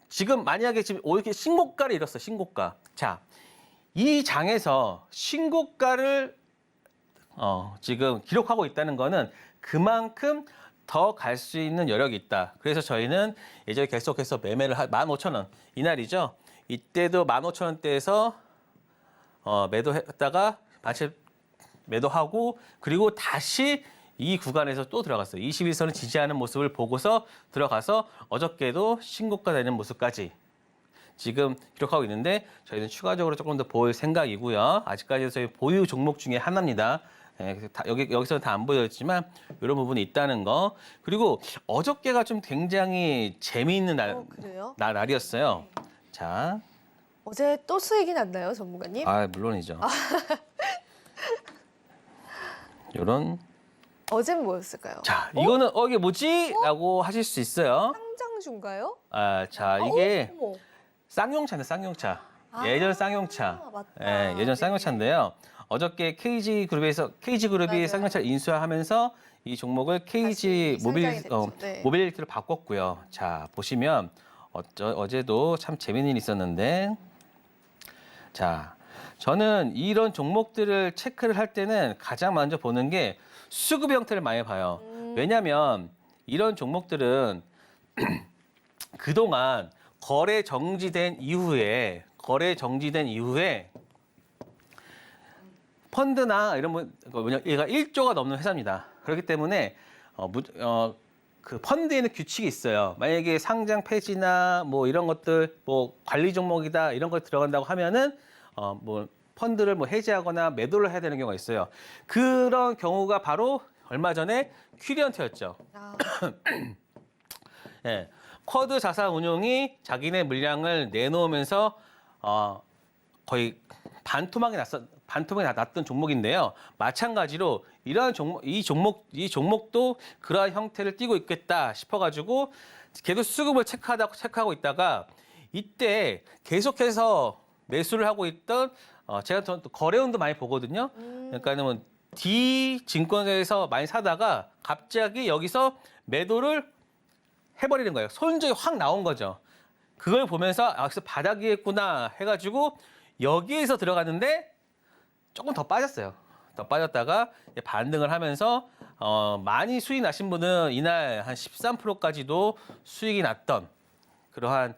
지금 만약에 지금 이렇게 신고가를 이뤘어. 신고가. 자, 이 장에서 신고가를 지금 기록하고 있다는 거는 그만큼 더 갈 수 있는 여력이 있다. 그래서 저희는 예전에 계속해서 매매를 15,000원 이날이죠. 이때도 15,000원대에서 매도했다가 다시 매도하고 그리고 다시 이 구간에서 또 들어갔어요. 21선을 지지하는 모습을 보고서 들어가서 어저께도 신고가 되는 모습까지 지금 기록하고 있는데 저희는 추가적으로 조금 더 볼 생각이고요. 아직까지 저희 보유 종목 중에 하나입니다. 그래서 여기서는 다 안 보여졌지만 이런 부분이 있다는 거. 그리고 어저께가 좀 굉장히 재미있는 그래요? 날이었어요. 자, 어제 또 수익이 났나요, 전문가님? 물론이죠. 이런. 어젠 뭐였을까요? 자, 이거는 이게 뭐지? 라고 하실 수 있어요. 상장주인가요? 자, 이게 어머. 쌍용차인데 쌍용차. 예전 쌍용차. 맞다. 예전 쌍용차인데요. 어저께 KG그룹이 맞아요. 쌍용차를 인수하면서 이 종목을 KG 다시 상장이 됐죠. 모빌리티로 바꿨고요. 자, 보시면 어제도 참 재밌는 일이 있었는데 자, 저는 이런 종목들을 체크를 할 때는 가장 먼저 보는 게 수급 형태를 많이 봐요. 왜냐하면 이런 종목들은 그동안 거래 정지된 이후에 펀드나 이런 얘가 1조가 넘는 회사입니다. 그렇기 때문에 그 펀드에는 규칙이 있어요. 만약에 상장 폐지나 뭐 이런 것들 뭐 관리 종목이다 이런 걸 들어간다고 하면은 뭐 펀드를 뭐 해지하거나 매도를 해야 되는 경우가 있어요. 그런 경우가 바로 얼마 전에 퀴리언트였죠. 예, 쿼드 자산운용이 자기네 물량을 내놓으면서 거의 반토막이 났던 종목인데요. 마찬가지로 이러한 이 종목도 그러한 형태를 띠고 있겠다 싶어가지고 계속 수급을 체크하고 있다가 이때 계속해서 매수를 하고 있던 제가 또 거래운도 많이 보거든요. 그러니까는 뭐 D 증권사에서 많이 사다가 갑자기 여기서 매도를 해버리는 거예요. 손절이 확 나온 거죠. 그걸 보면서 여기서 바닥이겠구나 해가지고 여기에서 들어갔는데 조금 더 빠졌어요. 더 빠졌다가 반등을 하면서 많이 수익 나신 분은 이날 한 13%까지도 수익이 났던 그런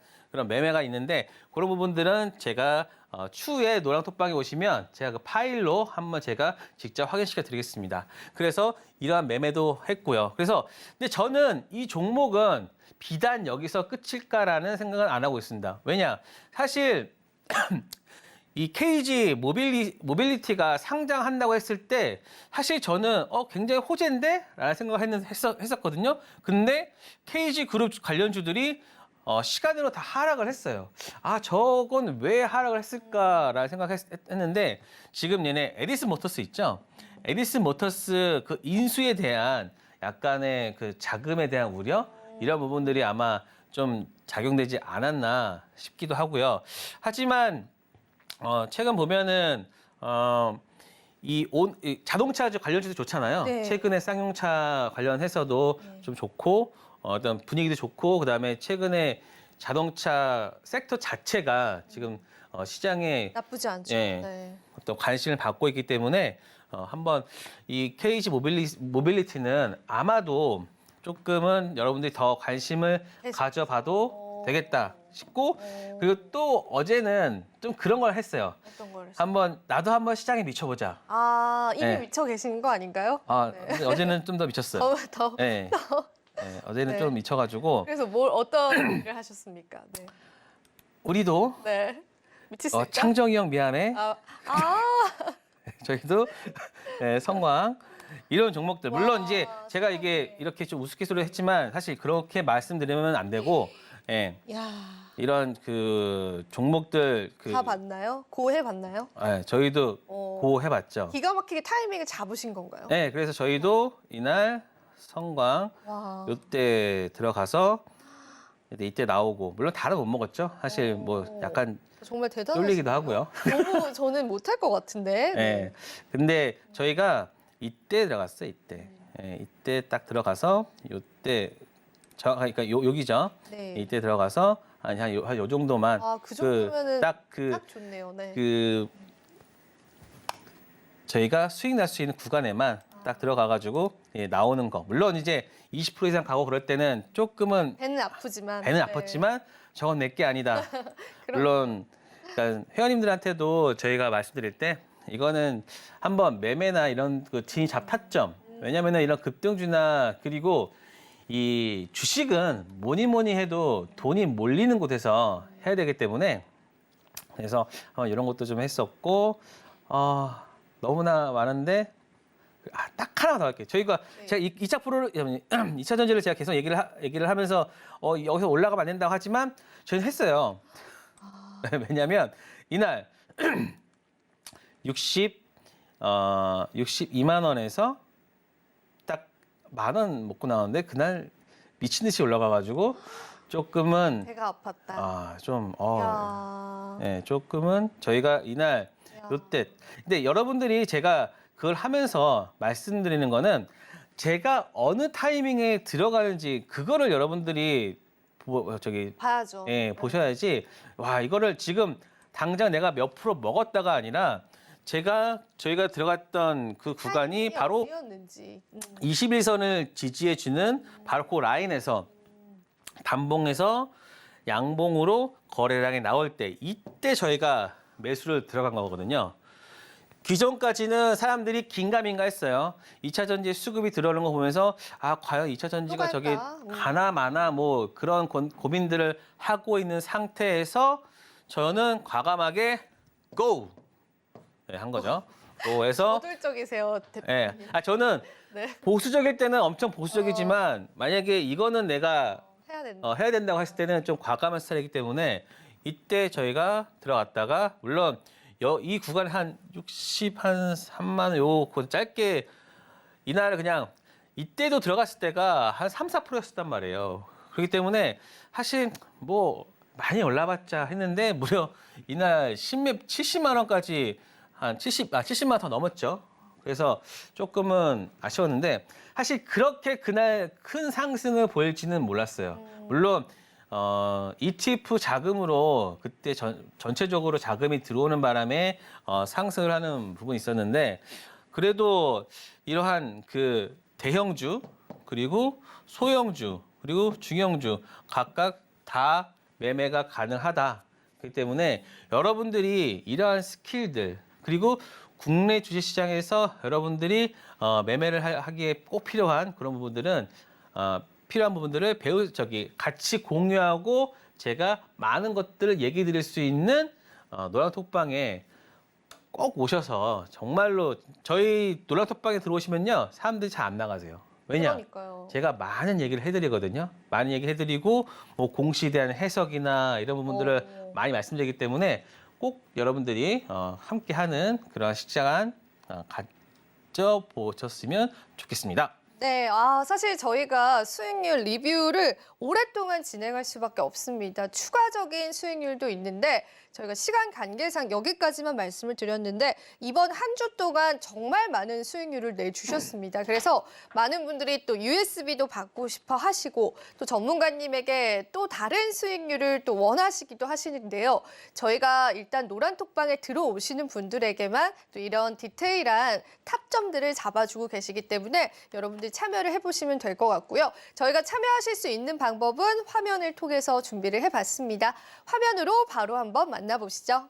매매가 있는데 그런 부분들은 제가 추후에 노랑톡방에 오시면 제가 그 파일로 한번 제가 직접 확인시켜 드리겠습니다. 그래서 이러한 매매도 했고요. 그래서 근데 저는 이 종목은 비단 여기서 끝일까라는 생각은 안 하고 있습니다. 왜냐? 사실 이 KG 모빌리티가 상장한다고 했을 때 사실 저는 굉장히 호재인데? 라는 생각을 했었거든요. 근데 KG 그룹 관련주들이 시간으로 다 하락을 했어요. 저건 왜 하락을 했을까라는 생각했는데 지금 얘네 에디슨 모터스 있죠? 에디슨 모터스 그 인수에 대한 약간의 그 자금에 대한 우려 이런 부분들이 아마 좀 작용되지 않았나 싶기도 하고요. 하지만 최근 보면은 이 자동차 관련주도 좋잖아요. 네. 최근에 쌍용차 관련해서도 좀 좋고 어떤 분위기도 좋고 그다음에 최근에 자동차 섹터 자체가 지금 시장에 나쁘지 않죠. 예. 네. 어떤 관심을 받고 있기 때문에 한번 이 KG 모빌리티는 아마도 조금은 여러분들이 더 관심을 가져봐도 되겠다 싶고, 그리고 또 어제는 좀 그런 걸 했어요. 어떤 걸 했어요? 나도 한번 시장에 미쳐보자. 아, 이미 네. 미쳐 계신 거 아닌가요? 근데 어제는 좀 더 미쳤어요. 더. 네. 네, 어제는 네. 좀 미쳐가지고 그래서 어떤 일을 하셨습니까? 네. 우리도 네. 미치실까? 창정이 형 미안해. 아, 저희도 네, 성광 이런 종목들 물론 와, 이제 제가 이게 세상에. 이렇게 좀 우스갯소리를 했지만 사실 그렇게 말씀드리면 안 되고 야, 이런 그 종목들 다 봤나요? 고해 봤나요? 저희도 고 해봤죠. 기가 막히게 타이밍을 잡으신 건가요? 네, 그래서 저희도 이날 성광 와. 이때 들어가서 이때 나오고 물론 다는 못 먹었죠. 사실 뭐 약간 정말 대단하시네요. 쫄리기도 하고요. 너무 저는 못할 것 같은데. 네. 근데 저희가 이때 들어갔어요. 이때. 이때 딱 들어가서 이때 그러니까 여기죠. 네. 이때 들어가서 한 요 정도만 아, 그 정도면은 딱 딱 좋네요. 네. 저희가 수익 날 수 있는 구간에만 딱 들어가가지고 나오는 거. 물론 이제 20% 이상 가고 그럴 때는 조금은 배는 아프지만. 배는 네. 아팠지만 저건 내 게 아니다. 물론 그러니까 회원님들한테도 저희가 말씀드릴 때 이거는 한번 매매나 이런 그 진입 타점. 왜냐면은 이런 급등주나 그리고 이 주식은 뭐니 해도 돈이 몰리는 곳에서 해야 되기 때문에 그래서 이런 것도 좀 했었고 너무나 많은데 딱 하나 더 할게요. 저희가 제가 2차 프로를 2차 전지를 제가 계속 얘기를 하면서 여기서 올라가면 안 된다고 하지만 저희는 했어요. 왜냐하면 이날 62만 원에서 딱 10,000원 먹고 나왔는데 그날 미친 듯이 올라가가지고 조금은 배가 아팠다. 야. 네, 조금은 저희가 이날 요때 근데 여러분들이 제가 그걸 하면서 말씀드리는 거는 제가 어느 타이밍에 들어가는지 그거를 여러분들이 봐야죠. 보셔야지. 와, 이거를 지금 당장 내가 몇 프로 먹었다가 아니라 저희가 들어갔던 그 구간이 바로 어디였는지. 21선을 지지해 주는 바로 그 라인에서 단봉에서 양봉으로 거래량이 나올 때 이때 저희가 매수를 들어간 거거든요. 기존까지는 사람들이 긴가민가 했어요. 2차 전지 수급이 들어오는 거 보면서 과연 2차 전지가 저기 가나 마나 뭐 그런 고민들을 하고 있는 상태에서 저는 과감하게 고! 한 거죠. 고해서 거둘적이세요, 대표님. 저는 네. 보수적일 때는 엄청 보수적이지만 만약에 이거는 내가 해야 된다. 해야 된다고 했을 때는 좀 과감한 스타일이기 때문에 이때 저희가 들어갔다가 물론 이 구간에 한 3만 원 요거 짧게 이날 그냥 이때도 들어갔을 때가 한 3~4%였단 말이에요. 그렇기 때문에 사실 뭐 많이 올라봤자 했는데 무려 이날 70만 원까지 한 70만 원 더 넘었죠. 그래서 조금은 아쉬웠는데 사실 그렇게 그날 큰 상승을 보일지는 몰랐어요. 물론 ETF 자금으로 그때 전체적으로 자금이 들어오는 바람에 상승을 하는 부분이 있었는데 그래도 이러한 그 대형주 그리고 소형주 그리고 중형주 각각 다 매매가 가능하다. 그렇기 때문에 여러분들이 이러한 스킬들 그리고 국내 주식시장에서 여러분들이 매매를 하기에 꼭 필요한 그런 부분들은 필요한 부분들을 같이 공유하고 제가 많은 것들을 얘기 드릴 수 있는 노랑톡방에 꼭 오셔서 정말로 저희 노랑톡방에 들어오시면요 사람들이 잘 안 나가세요. 왜냐? 그러니까요. 제가 많은 얘기를 해드리거든요. 많은 얘기 해드리고 뭐 공시에 대한 해석이나 이런 부분들을 많이 말씀드리기 때문에 꼭 여러분들이 함께하는 그런 시간 가져보셨으면 좋겠습니다. 네, 사실 저희가 수익률 리뷰를 오랫동안 진행할 수밖에 없습니다. 추가적인 수익률도 있는데 저희가 시간 관계상 여기까지만 말씀을 드렸는데 이번 한 주 동안 정말 많은 수익률을 내주셨습니다. 그래서 많은 분들이 또 USB도 받고 싶어 하시고 또 전문가님에게 또 다른 수익률을 또 원하시기도 하시는데요. 저희가 일단 노란톡방에 들어오시는 분들에게만 또 이런 디테일한 탑점들을 잡아주고 계시기 때문에 여러분들 참여를 해보시면 될 것 같고요. 저희가 참여하실 수 있는 방법은 화면을 통해서 준비를 해봤습니다. 화면으로 바로 한번 만나보시죠.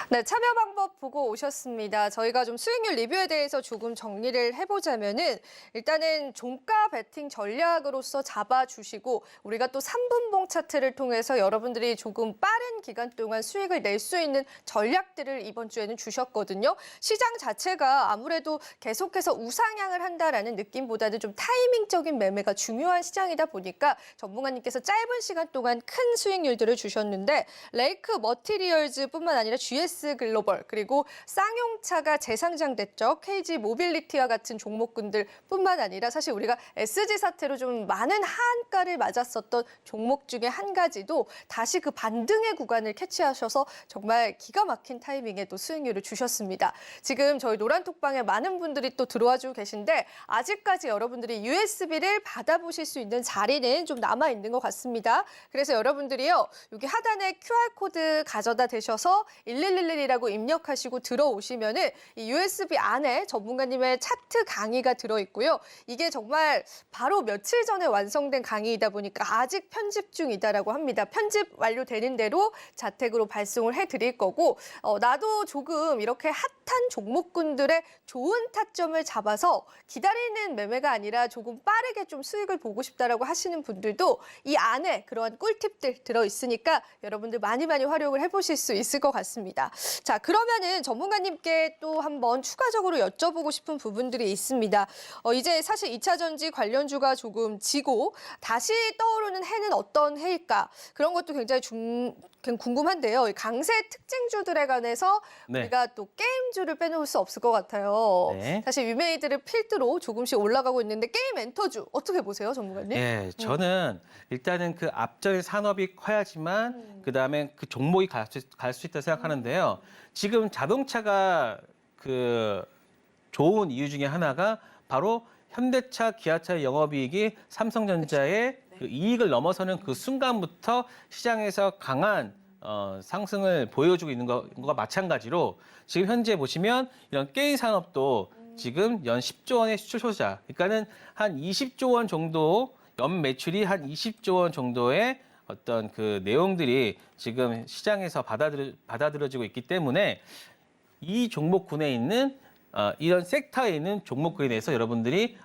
네, 참여 방법 보고 오셨습니다. 저희가 좀 수익률 리뷰에 대해서 조금 정리를 해보자면은 일단은 종가 베팅 전략으로서 잡아주시고 우리가 또 3분봉 차트를 통해서 여러분들이 조금 빠른 기간 동안 수익을 낼 수 있는 전략들을 이번 주에는 주셨거든요. 시장 자체가 아무래도 계속해서 우상향을 한다라는 느낌보다는 좀 타이밍적인 매매가 중요한 시장이다 보니까 전문가님께서 짧은 시간 동안 큰 수익률들을 주셨는데 레이크 머티리얼즈뿐만 아니라 GS 글로벌 그리고 쌍용차가 재상장됐죠. KG 모빌리티와 같은 종목군들 뿐만 아니라 사실 우리가 SG 사태로 좀 많은 하한가를 맞았었던 종목 중에 한 가지도 다시 그 반등의 구간을 캐치하셔서 정말 기가 막힌 타이밍에 또 수익률을 주셨습니다. 지금 저희 노란톡방에 많은 분들이 또 들어와 주고 계신데 아직까지 여러분들이 USB를 받아보실 수 있는 자리는 좀 남아 있는 것 같습니다. 그래서 여러분들이요. 여기 하단에 QR코드 가져다 대셔서 1111이라고 입력하시고 들어오시면은 이 USB 안에 전문가님의 차트 강의가 들어있고요. 이게 정말 바로 며칠 전에 완성된 강의이다 보니까 아직 편집 중이다라고 합니다. 편집 완료되는 대로 자택으로 발송을 해드릴 거고 나도 조금 이렇게 핫한 종목군들의 좋은 타점을 잡아서 기다리는 매매가 아니라 조금 빠르게 좀 수익을 보고 싶다라고 하시는 분들도 이 안에 그러한 꿀팁들 들어있으니까 여러분들 많이 활용을 해보실 수 있을 것 같습니다. 자, 그러면은 전문가님께 또 한번 추가적으로 여쭤보고 싶은 부분들이 있습니다. 이제 사실 2차 전지 관련주가 조금 지고 다시 떠오르는 해는 어떤 해일까? 그런 것도 굉장히 궁금한데요. 이 강세 특징주들에 관해서 네. 우리가 또 게임주를 빼놓을 수 없을 것 같아요. 네. 사실 위메이드를 필두로 조금씩 올라가고 있는데 게임 엔터주 어떻게 보세요, 전문가님? 예, 저는 일단은 그 앞전의 산업이 커야지만 그다음에 그 종목이 갈 수 있다 생각하는데요. 지금 자동차가 그 좋은 이유 중에 하나가 바로 현대차, 기아차의 영업이익이 삼성전자의 그 이익을 넘어서는 그 순간부터 시장에서 강한 상승을 보여주고 있는 것과 마찬가지로 지금 현재 보시면 이런 게임 산업도 지금 연 10조 원의 수출 소자, 그러니까는 한 20조 원 정도 연 매출이 한 20조 원 정도의 어떤 그 내용들이 지금 시장에서 받아들여지고 있기 때문에 이 종목군에 있는 이런 섹터에 있는 종목군에 대해서 여러분들이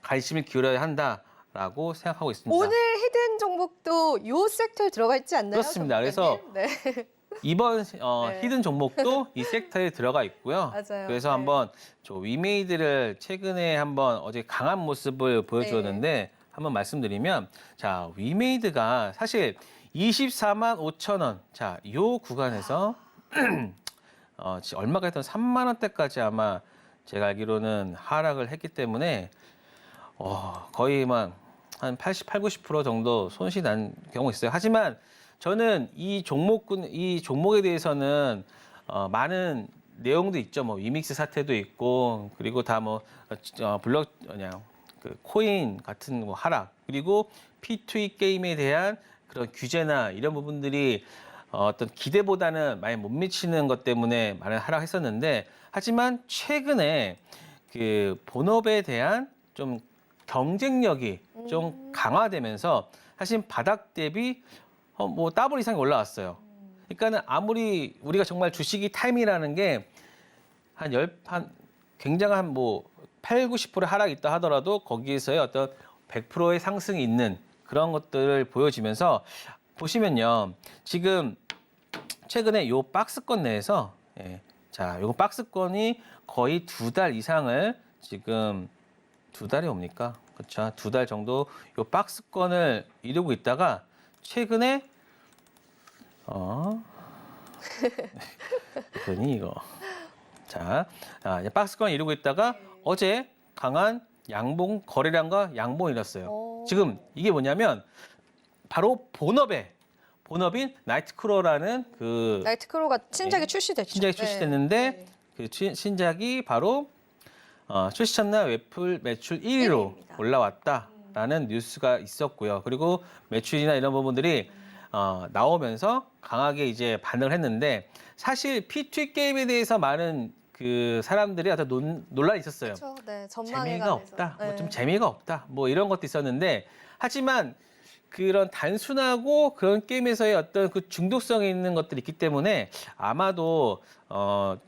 관심을 기울여야 한다라고 생각하고 있습니다. 오늘 히든 종목도 이 섹터에 들어가 있지 않나요? 그렇습니다. 그래서 전문가님? 네. 이번 네. 히든 종목도 이 섹터에 들어가 있고요. 맞아요. 그래서 네. 한번 저 위메이드를 최근에 한번 어제 강한 모습을 보여주었는데 한번 말씀드리면 자, 위메이드가 사실 24만 5천 원. 자, 이 구간에서 얼마가 했던 3만 원대까지 아마 제가 알기로는 하락을 했기 때문에 거의 한 88, 90% 정도 손실이 난 경우가 있어요. 하지만 저는 이 종목에 대해서는 많은 내용도 있죠. 뭐 위믹스 사태도 있고 그리고 다 뭐 그 코인 같은 뭐 하락 그리고 P2E 게임에 대한 그런 규제나 이런 부분들이 어떤 기대보다는 많이 못 미치는 것 때문에 많이 하락했었는데 하지만 최근에 그 본업에 대한 좀 경쟁력이 좀 강화되면서 사실 바닥 대비 뭐 더블 이상이 올라왔어요. 그러니까는 아무리 우리가 정말 주식이 타임이라는 게 굉장한 뭐 8, 90% 하락이 있다 하더라도 거기에서의 어떤 100%의 상승이 있는 그런 것들을 보여지면서 보시면요. 지금 최근에 요 박스권 내에서 요 박스권이 거의 2달 이상을 지금 2달이 옵니까? 그렇죠. 2달 정도 요 박스권을 이루고 있다가 최근에 그러니 이거 박스권 이루고 있다가 어제 강한 양봉 거래량과 양봉이 일었어요. 지금 이게 뭐냐면 바로 본업인 나이트크로라는 그 나이트크로가 신작이 출시됐죠. 신작이 출시됐는데 네. 그 신작이 바로 출시 첫날 웹플 매출 1위로 1위입니다. 올라왔다라는 뉴스가 있었고요. 그리고 매출이나 이런 부분들이 나오면서 강하게 이제 반응을 했는데 사실 P2E 게임에 대해서 많은 그 사람들이 어떤 논란이 있었어요. 그렇죠. 네, 전망에 재미가 관해서. 없다. 네. 뭐 좀 재미가 없다. 뭐 이런 것도 있었는데 하지만 그런 단순하고 그런 게임에서의 어떤 그 중독성이 있는 것들이 있기 때문에 아마도 더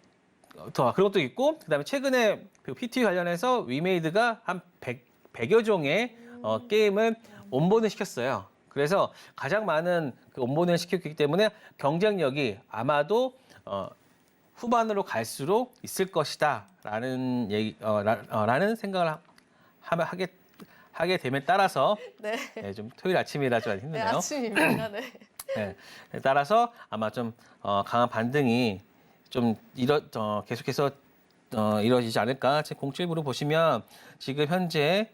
그런 것도 있고 그다음에 최근에 그 PT 관련해서 위메이드가 한 100여 종의 게임을 온보딩 시켰어요. 그래서 가장 많은 그 온보딩을 시켰기 때문에 경쟁력이 아마도 후반으로 갈수록 있을 것이다라는 라는 생각을 하게 됨에 따라서 네. 좀 토요일 아침이라 좀 네, 힘드네요. 아침입니다. 네. 네, 따라서 아마 좀 강한 반등이 좀 계속해서 이루어지지 않을까. 제 공칠부로 보시면 지금 현재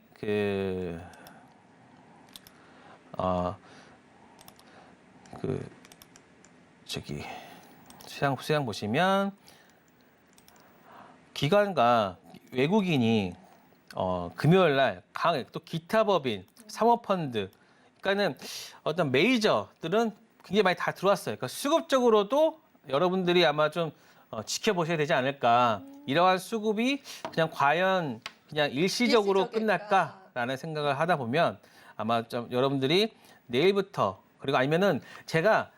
수양 보시면 기관과 외국인이 금요일 날 강하게 또 기타 법인, 사모펀드, 그러니까는 어떤 메이저들은 굉장히 많이 다 들어왔어요. 그러니까 수급적으로도 여러분들이 아마 좀 지켜보셔야 되지 않을까. 이러한 수급이 그냥 과연 그냥 일시적으로 일시적일까. 끝날까라는 생각을 하다 보면 아마 좀 여러분들이 내일부터 그리고 아니면은 제가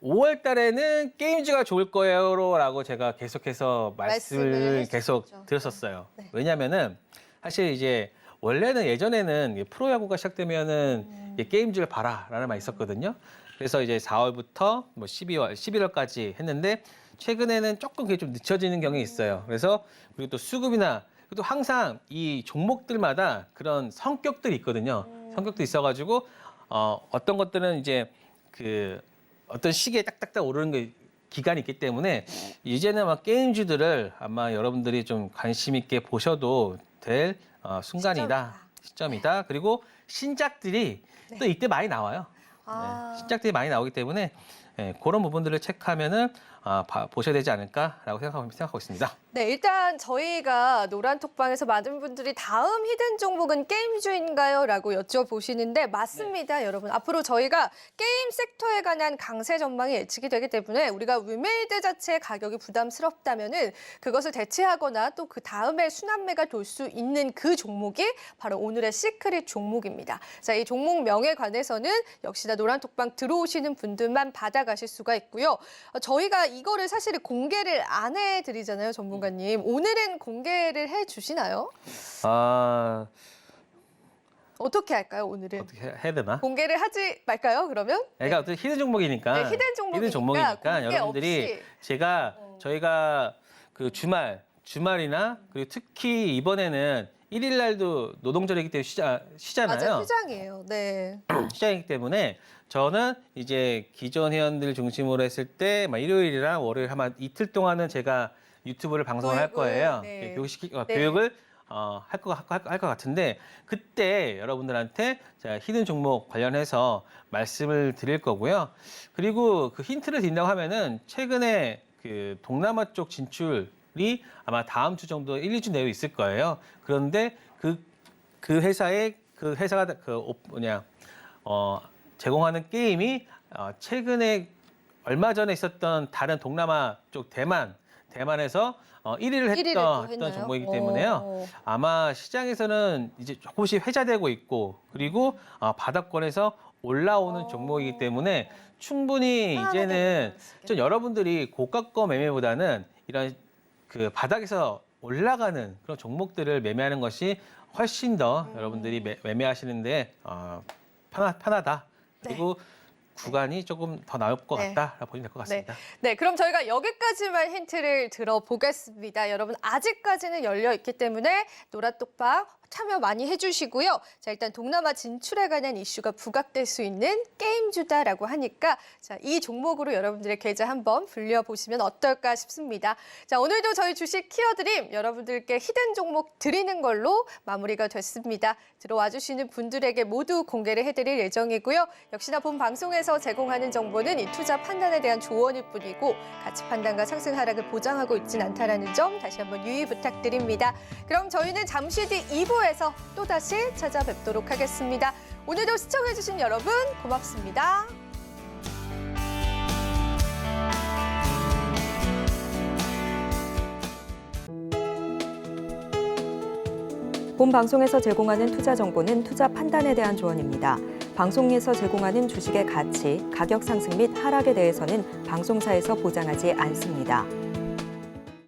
5월 달에는 게임즈가 좋을 거예요라고 제가 계속해서 말씀을 계속 해주셨죠. 드렸었어요. 네. 왜냐면은 사실 이제 원래는 예전에는 프로야구가 시작되면은 게임즈를 봐라라는 말이 있었거든요. 그래서 이제 4월부터 뭐 11월까지 했는데 최근에는 조금 그게 좀 늦춰지는 경향이 있어요. 그래서 그리고 또 수급이나 또 항상 이 종목들마다 그런 성격들이 있거든요. 성격도 있어가지고 어떤 것들은 이제 그 어떤 시기에 딱딱딱 오르는 게 기간이 있기 때문에 이제는 막 게임주들을 아마 여러분들이 좀 관심 있게 보셔도 될 시점이다. 그리고 신작들이 또 이때 많이 나와요. 신작들이 많이 나오기 때문에 그런 부분들을 체크하면은 보셔야 되지 않을까라고 생각하고 있습니다. 네, 일단 저희가 노란톡방에서 많은 분들이 다음 히든 종목은 게임주인가요? 라고 여쭤보시는데 맞습니다, 여러분. 앞으로 저희가 게임 섹터에 관한 강세 전망이 예측이 되기 때문에 우리가 위메이드 자체의 가격이 부담스럽다면은 그것을 대체하거나 또 그 다음에 순환매가 돌 수 있는 그 종목이 바로 오늘의 시크릿 종목입니다. 자, 이 종목명에 관해서는 역시나 노란톡방 들어오시는 분들만 받아가실 수가 있고요. 저희가 이거를 사실 공개를 안 해드리잖아요, 전문가님. 오늘은 공개를 해주시나요? 어떻게 할까요, 오늘은? 어떻게 해야 되나? 공개를 하지 말까요, 그러면? 그러니까 어떤 히든 종목이니까. 네, 히든 종목이니까 공개 여러분들이 없이. 저희가 그 주말이나 그리고 특히 이번에는 1일 날도 노동절이기 때문에 쉬잖아요. 맞아요, 휴장이에요. 네. 시장이기 때문에 저는 이제 기존 회원들 중심으로 했을 때 일요일이랑 월요일 아마 이틀 동안은 제가 유튜브를 방송을 할 거예요. 네. 교육을 할 것 같은데 그때 여러분들한테 제가 히든 종목 관련해서 말씀을 드릴 거고요. 그리고 그 힌트를 드린다고 하면은 최근에 그 동남아 쪽 진출이 아마 다음 주 정도 1, 2주 내에 있을 거예요. 그런데 그 회사가 제공하는 게임이 최근에 얼마 전에 있었던 다른 동남아 쪽 대만에서 1위를 했던 종목이기 때문에요. 아마 시장에서는 이제 조금씩 회자되고 있고 그리고 바닥권에서 올라오는 종목이기 때문에 충분히 이제는 좀 여러분들이 고가권 매매보다는 이런 그 바닥에서 올라가는 그런 종목들을 매매하는 것이 훨씬 더 여러분들이 매매하시는데 편하다. 그리고 구간이 조금 더 나을 것 네. 같다라고 보시면 될 것 같습니다. 네, 그럼 저희가 여기까지만 힌트를 들어보겠습니다. 여러분 아직까지는 열려 있기 때문에 노라똑박 참여 많이 해주시고요. 자, 일단 동남아 진출에 관한 이슈가 부각될 수 있는 게임주다라고 하니까 자, 이 종목으로 여러분들의 계좌 한번 불려보시면 어떨까 싶습니다. 자, 오늘도 저희 주식 키워드림 여러분들께 히든 종목 드리는 걸로 마무리가 됐습니다. 들어와 주시는 분들에게 모두 공개를 해드릴 예정이고요. 역시나 본 방송에서 제공하는 정보는 이 투자 판단에 대한 조언일 뿐이고 가치 판단과 상승 하락을 보장하고 있진 않다는 점 다시 한번 유의 부탁드립니다. 그럼 저희는 잠시 뒤 2부에서 또다시 찾아뵙도록 하겠습니다. 오늘도 시청해주신 여러분 고맙습니다. 본 방송에서 제공하는 투자 정보는 투자 판단에 대한 조언입니다. 방송에서 제공하는 주식의 가치, 가격 상승 및 하락에 대해서는 방송사에서 보장하지 않습니다.